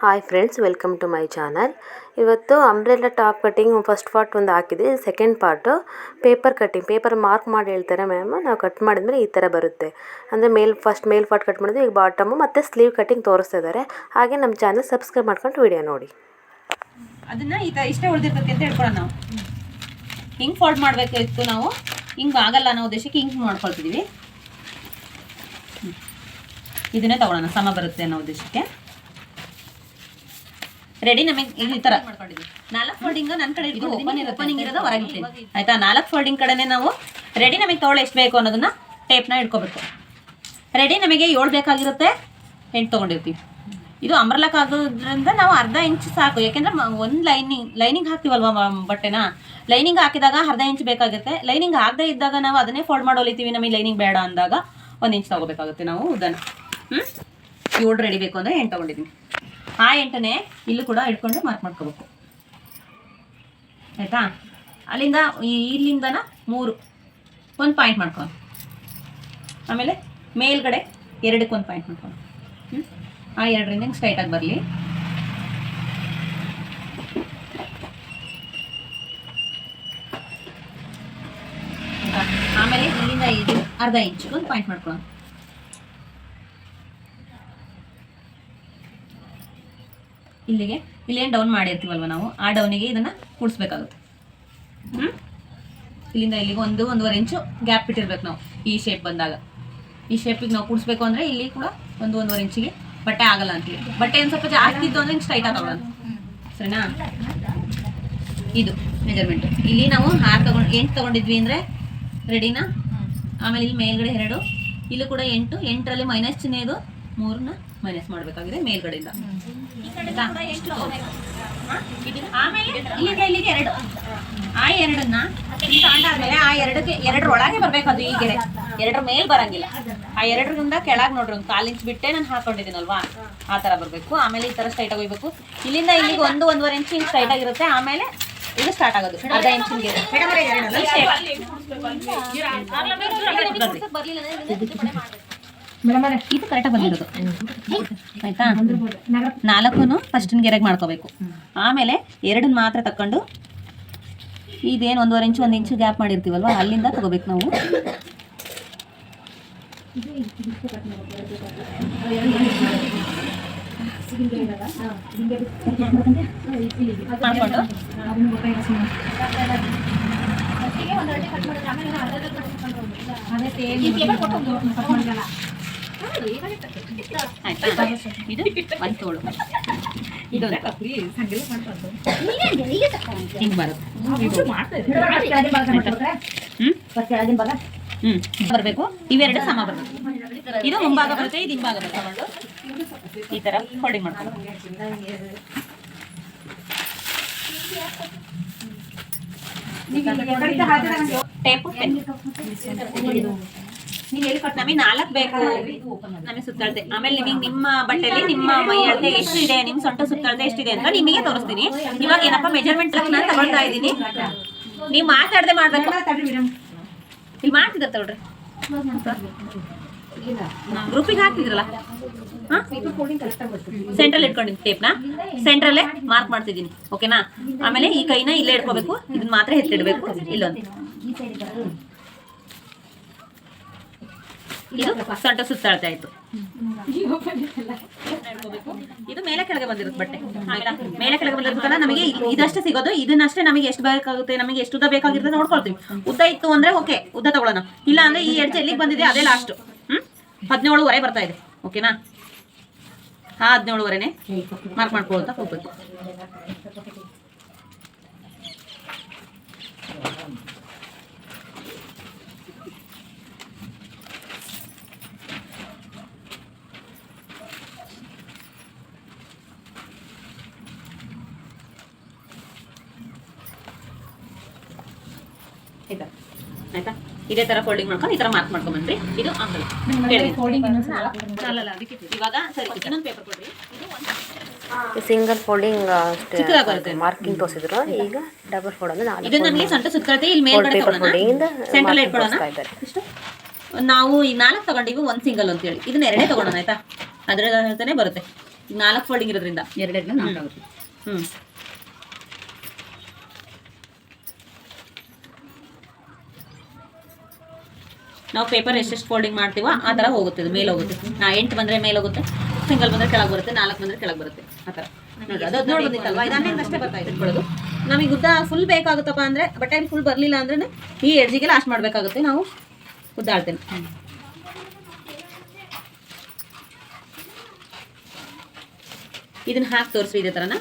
Hi friends, welcome to my channel. ಇವತ್ತು umbrella top cutting first part ಒಂದು ಹಾಕಿದೆ. Second part paper cutting. Paper mark ಮಾಡಿ ಹೇಳ್ತಾರೆ ma'am. ನಾವು ಕಟ್ ಮಾಡಿದ್ಮೇಲೆ ಈ ಥರ ಬರುತ್ತೆ. ಅಂದರೆ ಮೇಲ್ ಪಾರ್ಟ್ ಕಟ್ ಮಾಡಿದ್ವಿ, ಈಗ ಬಾಟಮು ಮತ್ತು ಸ್ಲೀವ್ ಕಟ್ಟಿಂಗ್ ತೋರಿಸ್ತಾ ಇದ್ದಾರೆ. ಹಾಗೆ ನಮ್ಮ ಚಾನಲ್ ಸಬ್ಸ್ಕ್ರೈಬ್ ಮಾಡ್ಕೊಂಡು ವಿಡಿಯೋ ನೋಡಿ. ಅದನ್ನು ಈ ಥರ ಇಷ್ಟೇ ಉಳಿದಿರ್ತೈತೆ ಅಂತ ಹೇಳ್ಕೊಳ್ಳೋಣ. ನಾವು ಹಿಂಗೆ ಫೋಲ್ಡ್ ಮಾಡಬೇಕಿತ್ತು, ನಾವು ಹಿಂಗೆ ಆಗಲ್ಲ ಅನ್ನೋ ಉದ್ದೇಶಕ್ಕೆ ಹಿಂಗೆ ಮಾಡ್ಕೊಳ್ತಿದ್ದೀವಿ. ಇದನ್ನೇ ತಗೊಳ್ಳೋಣ, ಸಮ ಬರುತ್ತೆ ಅನ್ನೋ ಉದ್ದೇಶಕ್ಕೆ. ರೆಡಿ ನಮಗೆ ಈ ಥರ ಮಾಡ್ಕೊಂಡಿದ್ವಿ. 4 ಫೋಲ್ಡಿಂಗ್ ನನ್ನ ಕಡೆ ಓಪನಿಂಗ್ ಇರೋದು ಹೊರಗಿರ್ತೀನಿ, ಆಯಿತಾ. 4 ಫೋಲ್ಡಿಂಗ್ ಕಡೆನೇ ನಾವು ರೆಡಿ ನಮಗೆ ತಗೊಳ್ಳಿ ಎಷ್ಟು ಬೇಕು ಅನ್ನೋದನ್ನು ಟೇಪ್ನ ಇಟ್ಕೋಬೇಕು. ರೆಡಿ ನಮಗೆ 7 ಬೇಕಾಗಿರುತ್ತೆ, 8 ತೊಗೊಂಡಿರ್ತೀವಿ. ಇದು ಅಂಬ್ರೆಲಾಕ್ ಆಗೋದ್ರಿಂದ ನಾವು ಅರ್ಧ ಇಂಚ್ ಸಾಕು. ಯಾಕೆಂದರೆ ಒಂದು ಲೈನಿಂಗ್ ಹಾಕ್ತೀವಲ್ವ ಬಟ್ಟೆನ, ಲೈನಿಂಗ್ ಹಾಕಿದಾಗ ಅರ್ಧ ಇಂಚ್ ಬೇಕಾಗುತ್ತೆ. ಲೈನಿಂಗ್ ಆಗದೆ ಇದ್ದಾಗ ನಾವು ಅದನ್ನೇ ಫೋಲ್ಡ್ ಮಾಡಿ ಹೊಲಿತೀವಿ. ನಮಗೆ ಲೈನಿಂಗ್ ಬೇಡ ಅಂದಾಗ 1 ಇಂಚ್ ತೊಗೋಬೇಕಾಗುತ್ತೆ ನಾವು ಉದ್ದನ. 7 ರೆಡಿ ಬೇಕು ಅಂದರೆ 8 ತೊಗೊಂಡಿದ್ದೀನಿ. ಆ 8ನೇ ಇಲ್ಲೂ ಕೂಡ ಇಟ್ಕೊಂಡು ಮಾರ್ಕ್ ಮಾಡ್ಕೋಬೇಕು, ಆಯಿತಾ. ಅಲ್ಲಿಂದ ಇಲ್ಲಿಂದನ 3 ಒಂದು ಪಾಯಿಂಟ್ ಮಾಡ್ಕೊಂಡು, ಆಮೇಲೆ ಮೇಲ್ಗಡೆ 2ಕ್ಕೆ ಒಂದು ಪಾಯಿಂಟ್ ಮಾಡ್ಕೊಂಡು, ಆ 2ರಿಂದ ಸ್ಟ್ರೈಟಾಗಿ ಬರಲಿ. ಆಮೇಲೆ ಇಲ್ಲಿಂದ ಇದು ಅರ್ಧ ಇಂಚಿಗೆ ಒಂದು ಪಾಯಿಂಟ್ ಮಾಡ್ಕೊಳ್ಳೋಣ. ಇಲ್ಲೇನು ಡೌನ್ ಮಾಡಿರ್ತೀವಲ್ವ ನಾವು, ಆ ಡೌನಿಗೆ ಇದನ್ನು ಕೂಡಿಸ್ಬೇಕಾಗುತ್ತೆ. ಇಲ್ಲಿಂದ ಇಲ್ಲಿಗೆ 1-1.5 ಇಂಚು ಗ್ಯಾಪ್ ಬಿಟ್ಟಿರ್ಬೇಕು ನಾವು. ಈ ಶೇಪ್ ಬಂದಾಗ, ಈ ಶೇಪಿಗೆ ನಾವು ಕೂಡಿಸ್ಬೇಕು ಅಂದರೆ ಇಲ್ಲಿ ಕೂಡ 1-1.5 ಇಂಚಿಗೆ ಬಟ್ಟೆ ಆಗಲ್ಲ ಅಂತೀವಿ. ಬಟ್ಟೆ ಒಂದು ಸ್ವಲ್ಪ ಜಾಸ್ತಿ ಇತ್ತು ಅಂದರೆ ಹಿಂಗೆ ಸ್ಟ್ರೈಟ್ ಆಗೋಣ, ಸರಿನಾ. ಇದು ಮೆಜರ್ಮೆಂಟು. ಇಲ್ಲಿ ನಾವು 8 ತೊಗೊಂಡಿದ್ವಿ ಅಂದರೆ ರೆಡಿನಾ. ಆಮೇಲೆ ಇಲ್ಲಿ ಮೇಲ್ಗಡೆ 2, ಇಲ್ಲೂ ಕೂಡ 8ರಲ್ಲಿ ಮೈನಸ್ ಚಿಹ್ನೆ, ಇದು 3ನ ಮೈನಸ್ ಮಾಡಬೇಕಾಗಿದೆ ಮೇಲ್ಗಡೆಯಿಂದ. ಆಮೇಲೆ ಇಲ್ಲಿಂದ ಇಲ್ಲಿಗೆ 2, ಆ 2ನ್ನ ತಗೊಂಡಾದ್ಮೇಲೆ ಆ 2ರ ಒಳಗೆ ಬರಬೇಕು. ಅದು ಈ ಗೆರೆ 2ರ ಮೇಲೆ ಬರಂಗಿಲ್ಲ. ಆ 2ರಿಂದ ಕೆಳಗೆ ನೋಡ್ರಿ, ಒಂದು 1/4 ಇಂಚ್ ಬಿಟ್ಟೆ ನಾನು ಹಾಕೊಂಡಿದ್ದೀನಲ್ವಾ, ಆ ಥರ ಬರಬೇಕು. ಆಮೇಲೆ ಈ ಥರ ಸ್ಟ್ರೈಟಾಗಿ ಹೋಗ್ಬೇಕು. ಇಲ್ಲಿಂದ ಇಲ್ಲಿಗೆ 1-1.5 ಇಂಚ್ ಹಿಂಗೆ ಸ್ಟ್ರೈಟ್ ಆಗಿರುತ್ತೆ. ಆಮೇಲೆ ಇದು ಸ್ಟಾರ್ಟ್ ಆಗೋದು ಅರ್ಧ ಇಂಚಿಗೆ. ಇದು ಕರೆಕ್ಟಾಗಿ ಬಂದಿರೋದು, ಆಯ್ತಾ. 4 ಫಸ್ಟಿನ ಗೆರೆಗೆ ಮಾಡ್ಕೋಬೇಕು. ಆಮೇಲೆ 2 ಮಾತ್ರ ತಕೊಂಡು ಇದೇನು 1.5 ಇಂಚು 1 ಇಂಚು ಗ್ಯಾಪ್ ಮಾಡಿರ್ತೀವಲ್ವ, ಅಲ್ಲಿಂದ ತಗೋಬೇಕು ನಾವು. ಮಾಡ್ಕೊಂಡು ಆಯ್ತಾ. ಇದು 1 ತೋಳು, ಇದು ಹಿಂಗೆ ಬರಬೇಕು. ಇವೆರಡು ಸಮ ಬರಬೇಕು. ಇದು ಮುಂಭಾಗ ಬರುತ್ತೆ, ಇದು ಹಿಂಭಾಗ ಬರುತ್ತೆ. ತಗೊಂಡು ಈ ಥರ ಫೋಲ್ಡಿಂಗ್ ಮಾಡ್ಕೊಂಡು ಟೇಪು ನಮಗೆ 4 ಬೇಕು. ನಮಗೆ ಸುತ್ತಳತೆ ಆಮೇಲೆ ನಿಮಗೆ ನಿಮ್ಮ ಬಟ್ಟೆಯಲ್ಲಿ ನಿಮ್ಮ ಮೈ ಅಳತೆ ಎಷ್ಟಿದೆ, ನಿಮ್ಮ ಸೊಂಟ ಸುತ್ತಳತೆ ಎಷ್ಟಿದೆ ಅಂತ ನಿಮಗೆ ತೋರಿಸ್ತೀನಿ. ಇವಾಗ ಏನಪ್ಪ ಮೆಜರ್ಮೆಂಟ್ ನಾನು ತಗೊಳ್ತಾ ಇದ್ದೀನಿ. ನೀವು ಮಾತಾಡದೆ ಮಾಡ್ಬೇಕು. ಇಲ್ಲಿ ಮಾಡ್ತಿದ್ದ ತಗೊಳ್ರಿ, ಗ್ರೂಪಿಗೆ ಹಾಕ್ತಿದ್ರಲ್ಲ. ಸೆಂಟ್ರಲ್ ಇಟ್ಕೊಂಡಿದ್ದೀನಿ ಟೇಪ್ನ, ಸೆಂಟ್ರಲ್ಲೇ ಮಾರ್ಕ್ ಮಾಡ್ತಿದ್ದೀನಿ, ಓಕೆನಾ. ಆಮೇಲೆ ಈ ಕೈನ ಇಲ್ಲೇ ಇಟ್ಕೋಬೇಕು, ಇದನ್ನ ಮಾತ್ರ ಎತ್ತಿಡ್ಬೇಕು. ಇಲ್ಲೊಂದು ಇದು ಸೊಂಟ ಸುತ್ತಾಳ್ತಾ ಆಯ್ತು. ಇದು ಮೇಲೆ ಕೆಳಗೆ ಬಂದಿರುತ್ತೆ ಬಟ್ಟೆ, ಆಯ್ತಾ. ಮೇಲೆ ಕೆಳಗೆ ಬಂದಿರುತ್ತಲ್ಲ, ನಮಗೆ ಇದಷ್ಟೇ ಸಿಗೋದು. ಇದನ್ನಷ್ಟೇ ನಮಗೆ ಎಷ್ಟು ಬೇಕಾಗುತ್ತೆ, ನಮಗೆ ಎಷ್ಟು ಉದ್ದ ಬೇಕಾಗಿರುತ್ತೆ ನೋಡ್ಕೊಳ್ತೀವಿ. ಉದ್ದ ಇತ್ತು ಅಂದ್ರೆ ಓಕೆ, ಉದ್ದ ತಗೊಳ್ಳೋಣ. ಇಲ್ಲ ಅಂದ್ರೆ ಈ ಎಡ್ಜ್ ಎಲ್ಲಿಗೆ ಬಂದಿದೆ ಅದೇ ಲಾಸ್ಟ್. 17.5 ಬರ್ತಾ ಇದೆ, ಓಕೆನಾ. 17.5ನೇ ಮಾರ್ಕ್ ಮಾಡ್ಕೊಳ್ತಾ ಹೋಗ್ಬೇಕು. ಆಯ್ತಾ. ಇದೇ ತರ ಫೋಲ್ಡಿಂಗ್ ಮಾಡ್ಕೊಂಡು ಈ ತರ ಮಾರ್ಕ್ ಮಾಡ್ಕೊಂಡ್ ಬಂದ್ರಿ. ಇದು ಅಂಗಲ್ ಇವಾಗ ಸರಿ. ಇನ್ನೊಂದು ಪೇಪರ್ ಕೊಡ್ರಿ. ಸಿಂಗಲ್ ಫೋಲ್ಡಿಂಗ್ ಮಾರ್ಕಿಂಗ್ ತೋರಿಸಿದ್ರು. ಈಗ ಡಬಲ್ ಫೋಲ್ಡ್ ಅಂದ್ರೆ ಇದು ನನಗೆ ಸೊಂಟ ಸುತ್ತಳತೆ ಇಲ್ಲಿ ಮೇಲ್ಗಡೆ ಸೆಂಟ್ರಲ್ ಇಟ್ಕೊಳ್ಳೋಣ. ಇಷ್ಟು ನಾವು ಈ 4 ತಗೊಂಡಿವಿ, 1 ಸಿಂಗಲ್ ಅಂತ ಹೇಳಿ. ಇದನ್ನ 2 ತಗೊಳ್ಳೋಣ, ಆಯ್ತಾ. ಅದ್ರ ಜೊತೆನೆ ಬರುತ್ತೆ. 4 ಫೋಲ್ಡಿಂಗ್ ಇರೋದ್ರಿಂದ 2 4 ಆಗುತ್ತೆ. ಹ್ಞೂ ನಾವು ಪೇಪರ್ ಎಷ್ಟೆಷ್ಟು ಫೋಲ್ಡಿಂಗ್ ಮಾಡ್ತೀವೋ ಆ ಥರ ಹೋಗುತ್ತೆ, ಇದು ಮೇಲೆ ಹೋಗುತ್ತೆ. 8 ಬಂದರೆ ಮೇಲೆ ಹೋಗುತ್ತೆ, ಸಿಂಗಲ್ ಬಂದರೆ ಕೆಳಗೆ ಬರುತ್ತೆ, 4 ಬಂದರೆ ಕೆಳಗೆ ಬರುತ್ತೆ ಆ ಥರ. ನೋಡ್ರಿ ಅದು ನೋಡಿ ಬಂದಿತ್ತಲ್ವಾ, ಇದು 11 ಅಷ್ಟೇ ಬರ್ತಾ ಇದೆ ಇಟ್ಕೊಳ್ಳೋದು. ನಮಗೆ ಉದ್ದ ಫುಲ್ ಬೇಕಾಗುತ್ತಪ್ಪ ಅಂದರೆ, ಬಟ್ಟೆ ಫುಲ್ ಬರಲಿಲ್ಲ ಅಂದ್ರೆ ಈ ಎಡ್ಜಿಗೆ ಲಾಸ್ಟ್ ಮಾಡಬೇಕಾಗುತ್ತೆ. ನಾವು ಉದ್ದ ಆಡ್ತೇನೆ. ಇದನ್ನ ಹಾಕಿ ತೋರಿಸಿ ಇದೇ ಥರನ.